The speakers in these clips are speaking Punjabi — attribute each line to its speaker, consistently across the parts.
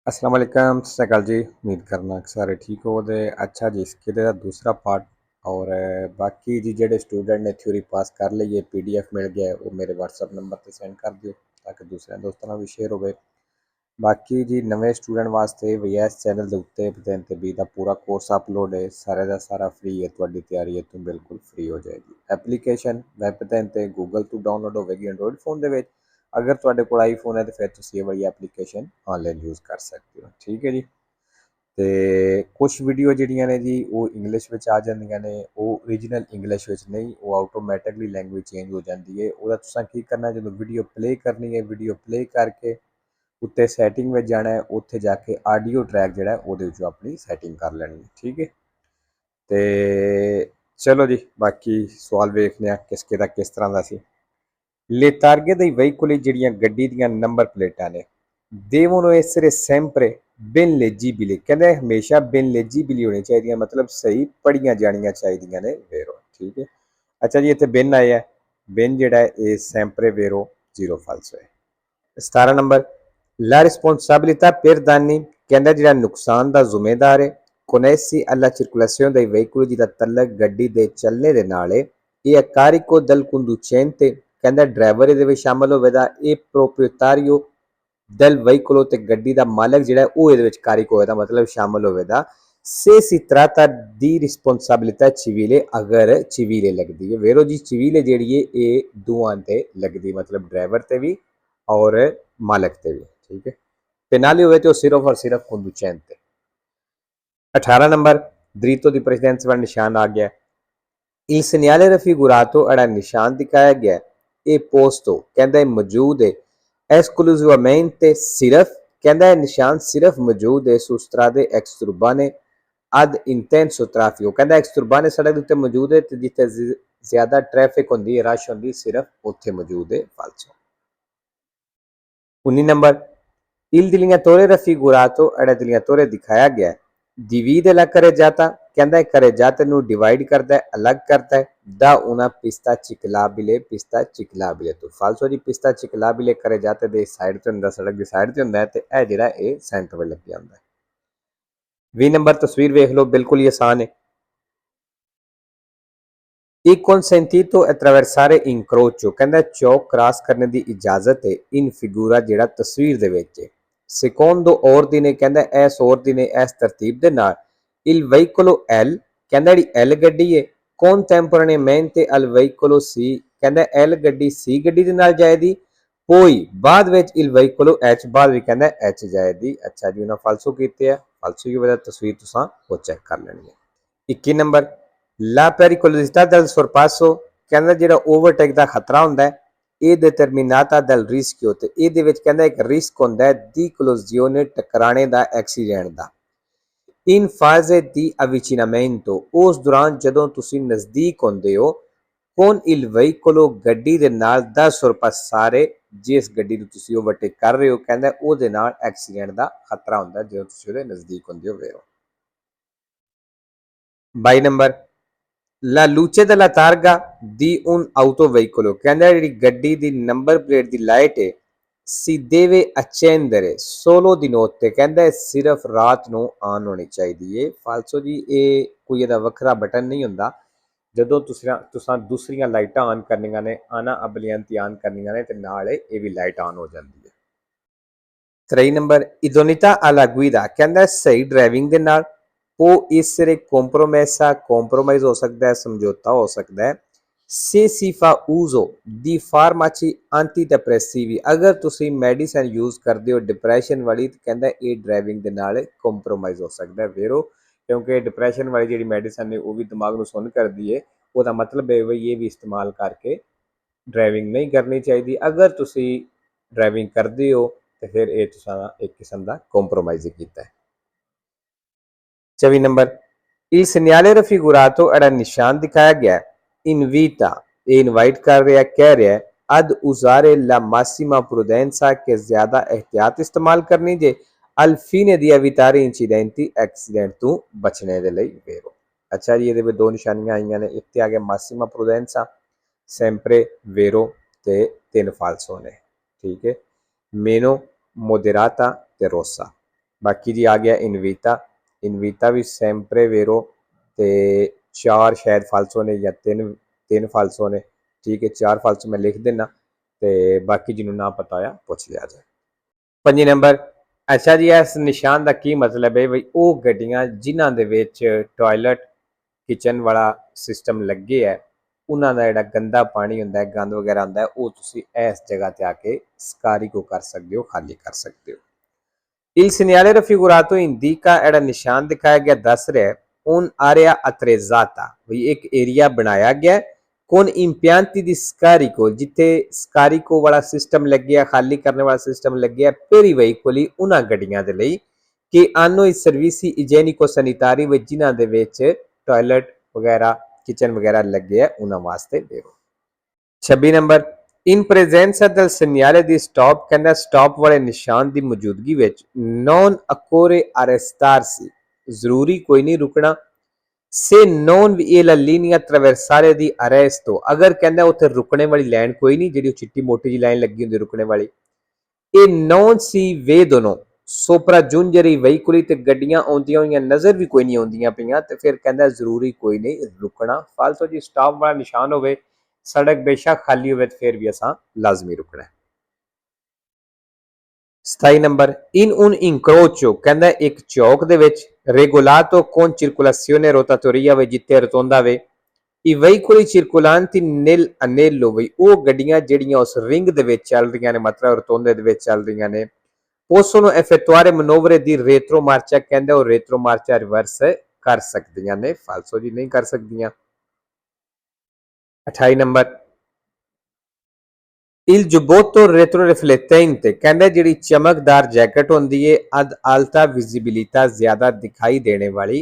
Speaker 1: अस्सलाम वालेकुम सत श्री अकाल जी। उम्मीद करना कि सारे ठीक हो ते अच्छा जी इसके दा दूसरा पार्ट और बाकी जी जेह्ड़े स्टूडेंट ने थ्योरी पास कर ਲਈ है पीडीएफ मिल गया है वो मेरे व्हाट्सएप नंबर ते सेंड कर दिओ ताकि दूसरे दोस्तां नाल भी शेयर होवे। बाकी जी नਵੇਂ स्टूडेंट वास्ते भैया इस चैनल ਦੇ ਉੱਤੇ ਦਿਨ ਤੇ 20 ਦਾ ਪੂਰਾ ਕੋਰਸ ਅਪਲੋਡ ਹੈ ਸਾਰੇ ਦਾ ਸਾਰਾ ਫ੍ਰੀ ਹੈ ਤੁਹਾਡੀ ਤਿਆਰੀ ਹੈ ਤੋਂ ਬਿਲਕੁਲ ਫ੍ਰੀ ਹੋ ਜਾਏਗੀ। ਐਪਲੀਕੇਸ਼ਨ ਵੈਬ ਤੇ ਗੂਗਲ ਤੋਂ ਡਾਊਨਲੋਡ ਹੋਵੇਗੀ ਐਂਡਰੋਇਡ ਫੋਨ ਦੇ ਵਿੱਚ। अगर तुहाडे कोल आईफोन है तो फिर तुम ये वाली एप्लीकेशन ऑनलाइन यूज़ कर सकते हो। ठीक है जी। तो कुछ वीडियो ਜਿਹੜੀਆਂ ਨੇ ਜੀ ਉਹ ਇੰਗਲਿਸ਼ ਵਿੱਚ ਆ ਜਾਂਦੀਆਂ ਨੇ ਉਹ ਓਰੀਜਨਲ ਇੰਗਲਿਸ਼ ਵਿੱਚ ਨਹੀਂ ਉਹ ਆਟੋਮੈਟਿਕਲੀ ਲੈਂਗੁਏਜ ਚੇਂਜ ਹੋ ਜਾਂਦੀ ਹੈ। ਉਹਦਾ ਤੁਸੀਂ ਕੀ ਕਰਨਾ ਜਦੋਂ ਵੀਡੀਓ ਪਲੇ ਕਰਨੀ ਹੈ ਵੀਡੀਓ ਪਲੇ ਕਰਕੇ ਉੱਤੇ ਸੈਟਿੰਗ ਵਿੱਚ ਜਾਣਾ ਹੈ ਉੱਥੇ ਜਾ ਕੇ ਆਡੀਓ ਟਰੈਕ ਜਿਹੜਾ ਉਹਦੇ ਵਿੱਚੋਂ ਆਪਣੀ ਸੈਟਿੰਗ ਕਰ ਲੈਣੀ ਹੈ। ਠੀਕ ਹੈ। ਤੇ ਚਲੋ ਜੀ ਬਾਕੀ ਸਵਾਲ ਵੇਖਦੇ ਆ ਕਿਸ ਤਰ੍ਹਾਂ ਦਾ ਸੀ। लेtarghe dei veicoli ਜਿਹੜੀਆਂ ਗੱਡੀ ਦੀਆਂ ਨੰਬਰ ਪਲੇਟਾਂ ਨੇ devono essere sempre ben leggibili ਕਹਿੰਦੇ ਹਮੇਸ਼ਾ ben leggibili ਹੋਣੀ ਚਾਹੀਦੀਆਂ ਮਤਲਬ ਸਹੀ ਪੜ੍ਹੀਆਂ ਜਾਣੀਆਂ ਚਾਹੀਦੀਆਂ ਨੇ vero। ਠੀਕ ਹੈ। ਅੱਛਾ ਜੀ ਇੱਥੇ ben ਆਇਆ ben ਜਿਹੜਾ ਹੈ ਇਹ sempre vero zero falso ਹੈ। 17 number la responsabilità per danni ਕਹਿੰਦਾ ਜਿਹੜਾ ਨੁਕਸਾਨ ਦਾ ਜ਼ਿੰਮੇਦਾਰ ਹੈ connessi alla circolazione dei veicoli ਜਿਹਦਾ ਤਲਕ ਗੱਡੀ ਦੇ ਚੱਲਣੇ ਦੇ ਨਾਲ ਹੈ ਇਹ a carico del conducente ਕਹਿੰਦਾ ਡਰਾਈਵਰ ਇਹਦੇ ਵਿੱਚ ਸ਼ਾਮਲ ਹੋਵੇਗਾ ਇਹ ਪ੍ਰੋਪਰੀਟਾਰੀਓ del veicolo ਤੇ ਗੱਡੀ ਦਾ ਮਾਲਕ ਜਿਹੜਾ ਉਹ ਇਹਦੇ ਵਿੱਚ ਕਾਰਿਕ ਹੋਵੇਗਾ ਮਤਲਬ ਸ਼ਾਮਲ ਹੋਵੇਗਾ। se si tratta di responsabilità civile ਅਗਰ civile ਲੱਗਦੀ ਹੈ ਵੇਰੋ ਜੀ civile ਜਿਹੜੀ ਹੈ ਇਹ ਦੋਵਾਂ ਤੇ ਲੱਗਦੀ ਮਤਲਬ ਡਰਾਈਵਰ ਤੇ ਵੀ ਔਰ ਮਾਲਕ ਤੇ ਵੀ। ਠੀਕ ਹੈ। ਤੇ ਨਾਲ ਹੀ ਹੋਵੇ ਤੇ ਉਹ ਸਿਰਫ ਔਰ ਸਿਰਫ conducente। 18 number dritto di precedenza ਵਾਲਾ ਨਿਸ਼ਾਨ ਆ ਗਿਆ। il segnale raffigurato ਜਿਹੜਾ ਨਿਸ਼ਾਨ ਦਿਖਾਇਆ ਗਿਆ ਇਹ posto ਕਹਿੰਦਾ ਇਹ ਮੌਜੂਦ ਹੈ esclusivamente ਸਿਰਫ ਕਹਿੰਦਾ ਇਹ ਨਿਸ਼ਾਨ ਸਿਰਫ ਮੌਜੂਦ ਹੈ su strade extraurbane ad intenso traffico ਕਹਿੰਦਾ extraurbane ਸੜਕ ਦੇ ਉੱਤੇ ਮੌਜੂਦ ਹੈ ਤੇ ਜਿੱਥੇ ਜ਼ਿਆਦਾ ਟ੍ਰੈਫਿਕ ਹੁੰਦੀ ਹੈ ਰਸ਼ ਹੁੰਦੀ ਸਿਰਫ ਉੱਥੇ ਮੌਜੂਦ ਹੈ falso। 19 number il delineatore raffigurato ਜਿਹੜਾ delineatore ਦਿਖਾਇਆ ਗਿਆ divide la carreggiata ਕਹਿੰਦਾ carreggiata ਨੂੰ ਡਿਵਾਈਡ ਕਰਦਾ ਹੈ ਅਲੱਗ ਕਰਦਾ ਹੈ da una pista ciclabile ਤੋਂ ਫਾਲਸੋ ਜੀ pista ciclabile carreggiata ਦੇ ਸਾਈਡ ਤੇ ਹੁੰਦਾ ਸੜਕ ਦੀ ਸਾਈਡ ਤੇ ਹੁੰਦਾ ਹੈ ਤੇ ਇਹ ਜਿਹੜਾ ਇਹ ਸੈਂਟਰ ਵੱਲ ਲੱਗਿਆ ਹੁੰਦਾ ਹੈ। 20 ਨੰਬਰ ਤਸਵੀਰ ਵੇਖ ਲਓ ਬਿਲਕੁਲ ਹੀ ਆਸਾਨ ਹੈ। il consentito attraversare incrocio ਕਹਿੰਦਾ ਚੌਕ ਕ੍ਰਾਸ ਕਰਨ ਦੀ ਇਜਾਜ਼ਤ ਹੈ in figura ਜਿਹੜਾ ਤਸਵੀਰ ਦੇ ਵਿੱਚ ਹੈ। secondo ordine ਕਹਿੰਦਾ ਇਸ ordine ਇਸ ਤਰਤੀਬ ਦੇ ਨਾਲ il veicolo L ਕਹਿੰਦਾ ਜਿਹੜੀ L ਗੱਡੀ ਹੈ contemporaneamente al veicolo C ਕਹਿੰਦਾ L ਗੱਡੀ C ਗੱਡੀ ਦੇ ਨਾਲ ਜਾਏਗੀ poi ਬਾਅਦ ਵਿੱਚ il veicolo H ਬਾਅਦ ਵੀ ਕਹਿੰਦਾ H ਜਾਏਗੀ। ਅੱਛਾ ਜੀ ਉਹਨਾਂ ਫਾਲਸੋ ਕੀਤੇ ਆ ਫਾਲਸੋ ਦੀ ਵਜ੍ਹਾ ਤਸਵੀਰ ਤੁਸੀਂ ਉਹ ਚੈੱਕ ਕਰ ਲੈਣੀ ਹੈ। 21 number la pericolosità del sorpasso ਕਹਿੰਦਾ ਜਿਹੜਾ ਓਵਰਟੇਕ ਦਾ ਖਤਰਾ ਹੁੰਦਾ ਹੈ ਇਹ determinata dal rischio ਤੇ ਇਹਦੇ ਵਿੱਚ ਕਹਿੰਦਾ ਇੱਕ ਰਿਸਕ ਹੁੰਦਾ ਹੈ di collisione ਟਕਰਾਣੇ ਦਾ ਐਕਸੀਡੈਂਟ ਦਾ in fase di avvicinamento ਉਸ ਦੌਰਾਨ ਜਦੋਂ ਤੁਸੀਂ ਨਜ਼ਦੀਕ ਹੁੰਦੇ ਹੋ con il veicolo ਗੱਡੀ ਦੇ ਨਾਲ ਦਾ sorpassare ਜਿਸ ਗੱਡੀ ਨੂੰ ਤੁਸੀਂ ਓਵਰਟੇਕ ਕਰ ਰਹੇ ਹੋ ਕਹਿੰਦਾ ਉਹਦੇ ਨਾਲ ਐਕਸੀਡੈਂਟ ਦਾ ਖਤਰਾ ਹੁੰਦਾ ਜਦੋਂ ਤੁਸੀਂ ਉਹਦੇ ਨਜ਼ਦੀਕ ਹੁੰਦੇ ਹੋ ਵੇਰੋ। 22 number La luce della targa di un autoveicolo ਕਹਿੰਦਾ ਜਿਹੜੀ ਗੱਡੀ ਦੀ ਨੰਬਰ ਪਲੇਟ ਦੀ ਲਾਈਟ ਹੈ si deve accendere solo di notte ਕਹਿੰਦਾ ਸਿਰਫ ਰਾਤ ਨੂੰ ਆਨ ਹੋਣੀ ਚਾਹੀਦੀ ਹੈ। ਫਾਲਸੋ ਜੀ ਇਹ ਕੋਈ ਇਹਦਾ ਵੱਖਰਾ ਬਟਨ ਨਹੀਂ ਹੁੰਦਾ ਜਦੋਂ ਤੁਸੀਂ ਦੂਸਰੀਆਂ ਲਾਈਟਾਂ ਆਨ ਕਰਨੀਆਂ ਨੇ ਆਨਾ ਅਬਲੀਅੰਤੀ ਆਨ ਕਰਨੀਆਂ ਨੇ ਤੇ ਨਾਲ ਇਹ ਵੀ ਲਾਈਟ ਆਨ ਹੋ ਜਾਂਦੀ ਹੈ। 23 ਨੰਬਰ idoneità alla guida ਕਹਿੰਦਾ ਸਹੀ ਡਰਾਈਵਿੰਗ ਦੇ ਨਾਲ ਉਹ essere compromessa compromise ਹੋ ਸਕਦਾ ਹੈ ਸਮਝੌਤਾ ਹੋ ਸਕਦਾ ਹੈ। se si fa uso di farmaci antidepressivi ਅਗਰ ਤੁਸੀਂ ਮੈਡੀਸਨ ਯੂਜ਼ ਕਰਦੇ ਹੋ ਡਿਪਰੈਸ਼ਨ ਵਾਲੀ ਤਾਂ ਕਹਿੰਦਾ ਇਹ ਡਰਾਈਵਿੰਗ ਦੇ ਨਾਲ ਕੰਪਰੋਮਾਈਜ਼ ਹੋ ਸਕਦਾ ਹੈ ਵੇਰੋ ਕਿਉਂਕਿ ਡਿਪਰੈਸ਼ਨ ਵਾਲੀ ਜਿਹੜੀ ਮੈਡੀਸਨ ਨੇ ਉਹ ਵੀ ਦਿਮਾਗ ਨੂੰ ਸੁੰਨ ਕਰਦੀ ਹੈ ਉਹਦਾ ਮਤਲਬ ਹੈ ਵੀ ਇਹ ਵੀ ਇਸਤੇਮਾਲ ਕਰਕੇ ਡਰਾਈਵਿੰਗ ਨਹੀਂ ਕਰਨੀ ਚਾਹੀਦੀ। ਅਗਰ ਤੁਸੀਂ ਡਰਾਈਵਿੰਗ ਕਰਦੇ ਹੋ ਤੇ ਫਿਰ ਇਹ ਤੁਸੀਂ ਇੱਕ ਕਿਸਮ ਦਾ ਕੰਪਰੋਮਾਈਜ਼ ਕੀਤਾ ਹੈ। 24 ਨੰਬਰ il segnale raffigurato ਜਿਹੜਾ ਨਿਸ਼ਾਨ ਦਿਖਾਇਆ ਗਿਆ invita ਇਹ ਇਨਵਾਈਟ ਕਰ ਰਿਹਾ ਕਹਿ ਰਿਹਾ ad usare la massima prudenza ਕਿ ਜ਼ਿਆਦਾ ਇhtiyat ਇਸਤੇਮਾਲ ਕਰਨੀ ਜੇ al fine di evitare incidenti accident ਤੋਂ ਬਚਣੇ ਦੇ ਲਈ ਵੇਰੋ। ਅੱਛਾ ਜੀ ਇਹਦੇ ਵਿੱਚ ਦੋ ਨਿਸ਼ਾਨੀਆਂ ਆਈਆਂ ਨੇ ਇੱਕ ਤੇ ਆ ਗਿਆ massima prudenza sempre vero ਤੇ ਤਿੰਨ ਫਾਲਸੋ ਨੇ। ਠੀਕ ਹੈ meno moderata ਤੇ rossa बाकी जी आ गया इनवीटा, इनवीटा भी सैंपरे वेरो ते 4 शायद फालसो ने या 3 फालसो ने। ठीक है, 4 फालसो मैं लिख देना ते बाकी जिन्हों ना पता आ पुछ लिया जाए। 5 नंबर, अच्छा जी इस निशान का की मतलब है बई वो गड्डियां जिन्हां दे विच टॉयलेट किचन वाला सिस्टम लगे है उन्हां दा जिहड़ा गंदा पानी हुंदा है, गंद वगैरह हुंदा है, वो तुसी इस जगह ते आके स्कारिको कर सकते हो, खाली कर सकते हो। Il segnale raffigurato indica ਜਿਹੜਾ ਨਿਸ਼ਾਨ ਦਿਖਾਇਆ ਗਿਆ ਦੱਸ ਰਿਹਾ un area attrezzata ਵੀ ਇੱਕ ਏਰੀਆ ਬਣਾਇਆ ਗਿਆ con impianti di scarico ਜਿੱਥੇ scarico ਵਾਲਾ ਸਿਸਟਮ ਲੱਗਿਆ, ਖਾਲੀ ਕਰਨ ਵਾਲਾ ਸਿਸਟਮ ਲੱਗਿਆ per i veicoli ਉਹਨਾਂ ਗੱਡੀਆਂ ਦੇ ਲਈ ਕਿ hanno i servizi igienico sanitari ਵਿੱਚ ਜਿਨ੍ਹਾਂ ਦੇ ਵਿੱਚ ਟਾਇਲਟ ਵਗੈਰਾ ਕਿਚਨ ਵਗੈਰਾ ਲੱਗੇ ਆ ਉਹਨਾਂ ਵਾਸਤੇ ਦੇਖੋ। 26 number, in presenza del segnale di stop ਕਹਿੰਦਾ ਸਟਾਪ ਵਾਲੇ ਨਿਸ਼ਾਨ ਦੀ ਮੌਜੂਦਗੀ ਵਿੱਚ non occorre arrestarsi ਜ਼ਰੂਰੀ ਕੋਈ ਨਹੀਂ ਰੁਕਣਾ se non vi è la linea traversale di arresto ਅਗਰ ਕਹਿੰਦਾ ਉੱਥੇ ਰੁਕਣੇ ਵਾਲੀ ਲਾਈਨ ਕੋਈ ਨਹੀਂ ਜਿਹੜੀ ਚਿੱਟੀ ਮੋਟੀ ਜੀ ਲਾਈਨ ਲੱਗੀ ਹੁੰਦੀ ਰੁਕਣੇ ਵਾਲੀ e non si vedono sopraggiungere i veicoli ਤੇ ਗੱਡੀਆਂ ਆਉਂਦੀਆਂ ਹੋਈਆਂ ਨਜ਼ਰ ਵੀ ਕੋਈ ਨਹੀਂ ਆਉਂਦੀਆਂ ਪਈਆਂ ਤੇ ਫਿਰ ਕਹਿੰਦਾ ਜ਼ਰੂਰੀ ਕੋਈ ਨਹੀਂ ਰੁਕਣਾ। ਫਾਲਤੂ ਜੀ ਸਟਾਪ ਵਾਲਾ ਨਿਸ਼ਾਨ ਹੋਵੇ, सड़क बेशक खाली होवे फिर भी असा लाजमी रुकना है। 27 नंबर, in un incrocio कहंदा एक चौक दे विच regolato con circolazione rotatoria वे जिथे रतोंदा वे i veicoli circolanti nel anello वे ਉਹ ਗੱਡੀਆਂ ਜਿਹੜੀਆਂ ਉਸ ਰਿੰਗ ਦੇ ਵਿੱਚ ਚੱਲ ਰਹੀਆਂ ਨੇ ਮਤਲਬ ਰਤੋਂਦੇ ਦੇ ਵਿੱਚ ਚੱਲ ਰਹੀਆਂ ਨੇ possono effettuare manovre di retromarcia ਕਹਿੰਦਾ ਉਹ retromarcia ਰਿਵਰਸ ਕਰ ਸਕਦੀਆਂ ਨੇ, ਫਾਲਸੋ ਜੀ ਨਹੀਂ ਕਰ ਸਕਦੀਆਂ। 28 ਨੰਬਰ, il giubbotto retroriflettente ਕਹਿੰਦਾ ਜਿਹੜੀ ਚਮਕਦਾਰ ਜੈਕਟ ਹੁੰਦੀ ਏ ad alta visibilità ਜ਼ਿਆਦਾ ਦਿਖਾਈ ਦੇਣੇ ਵਾਲੀ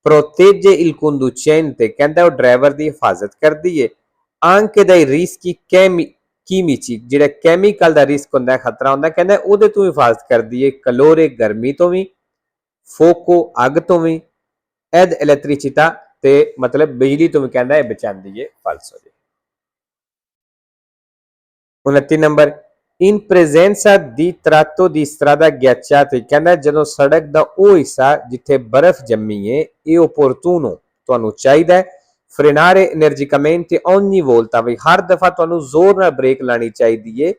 Speaker 1: protegge il conducente ਕਹਿੰਦਾ ਉਹ ਡਰਾਈਵਰ ਦੀ ਹਿਫਾਜ਼ਤ ਕਰਦੀ ਏ anche dai rischi chimici ਜਿਹੜਾ ਕੈਮੀਕਲ ਦਾ ਰਿਸਕ ਹੁੰਦਾ ਖਤਰਾ ਹੁੰਦਾ ਕਹਿੰਦਾ ਉਹਦੇ ਤੋਂ ਹਿਫਾਜ਼ਤ ਕਰਦੀ ਏ ਕਲੋਰੇ ਗਰਮੀ ਤੋਂ ਵੀ ਫੋਕੋ ਅੱਗ ਤੋਂ ਵੀ ed elettricità ਤੇ ਮਤਲਬ ਬਿਜਲੀ ਤੋਂ ਵੀ ਕਹਿੰਦਾ ਇਹ ਬਚਾਉਂਦੀ ਏ ਫਾਲਸੋ ਜੀ। 29 number, in presenza di tratto di strada ghiacciata ਕਹਿੰਦਾ ਜਦੋਂ ਸੜਕ ਦਾ ਉਹ ਹਿੱਸਾ ਜਿੱਥੇ ਬਰਫ਼ ਜੰਮੀ ਏ ਇਹ opportuno ਤੁਹਾਨੂੰ ਚਾਹੀਦਾ ਹੈ frenare energicamente ogni volta ਵੀ ਹਰ ਦਫਾ ਤੁਹਾਨੂੰ ਜ਼ੋਰ ਨਾਲ ਬ੍ਰੇਕ ਲਾਣੀ ਚਾਹੀਦੀ ਏ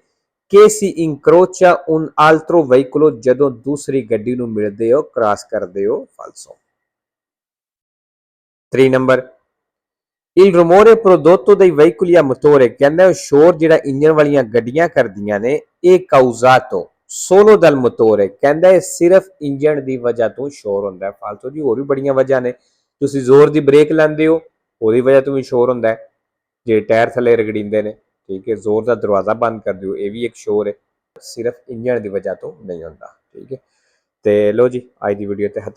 Speaker 1: che si incrocia un altro veicolo ਜਦੋਂ ਦੂਸਰੀ ਗੱਡੀ ਨੂੰ ਮਿਲਦੇ ਹੋ ਕ੍ਰਾਸ ਕਰਦੇ ਹੋ ਫਾਲਸੋ। 3 number, il rumore prodotto dai veicoli a motore ਕਹਿੰਦਾ ਉਹ ਸ਼ੋਰ ਜਿਹੜਾ ਇੰਜਨ ਵਾਲੀਆਂ ਗੱਡੀਆਂ ਕਰਦੀਆਂ ਨੇ ਇਹ causato solo dal motore ਕਹਿੰਦਾ ਇਹ ਸਿਰਫ ਇੰਜਨ ਦੀ ਵਜ੍ਹਾ ਤੋਂ ਸ਼ੋਰ ਹੁੰਦਾ ਹੈ। ਫਾਲਤੂ ਜੀ ਹੋਰ ਵੀ ਬੜੀਆਂ ਵਜ੍ਹਾ ਨੇ, ਤੁਸੀਂ ਜ਼ੋਰ ਦੀ ਬ੍ਰੇਕ ਲਾਉਂਦੇ ਹੋ ਉਹਦੀ ਵਜ੍ਹਾ ਤੋਂ ਵੀ ਸ਼ੋਰ ਹੁੰਦਾ ਹੈ, ਜੇ ਟਾਇਰ ਥੱਲੇ ਰਗੜੀਂਦੇ ਨੇ ਠੀਕ ਹੈ, ਜ਼ੋਰ ਦਾ ਦਰਵਾਜ਼ਾ ਬੰਦ ਕਰ ਦਿਓ ਇਹ ਵੀ ਇੱਕ ਸ਼ੋਰ ਹੈ, ਸਿਰਫ ਇੰਜਨ ਦੀ ਵਜ੍ਹਾ ਤੋਂ ਨਹੀਂ ਹੁੰਦਾ। ਠੀਕ ਹੈ, ਤੇ ਲੋ ਜੀ ਅੱਜ ਦੀ ਵੀਡੀਓ ਤੇ ਖਤਮ।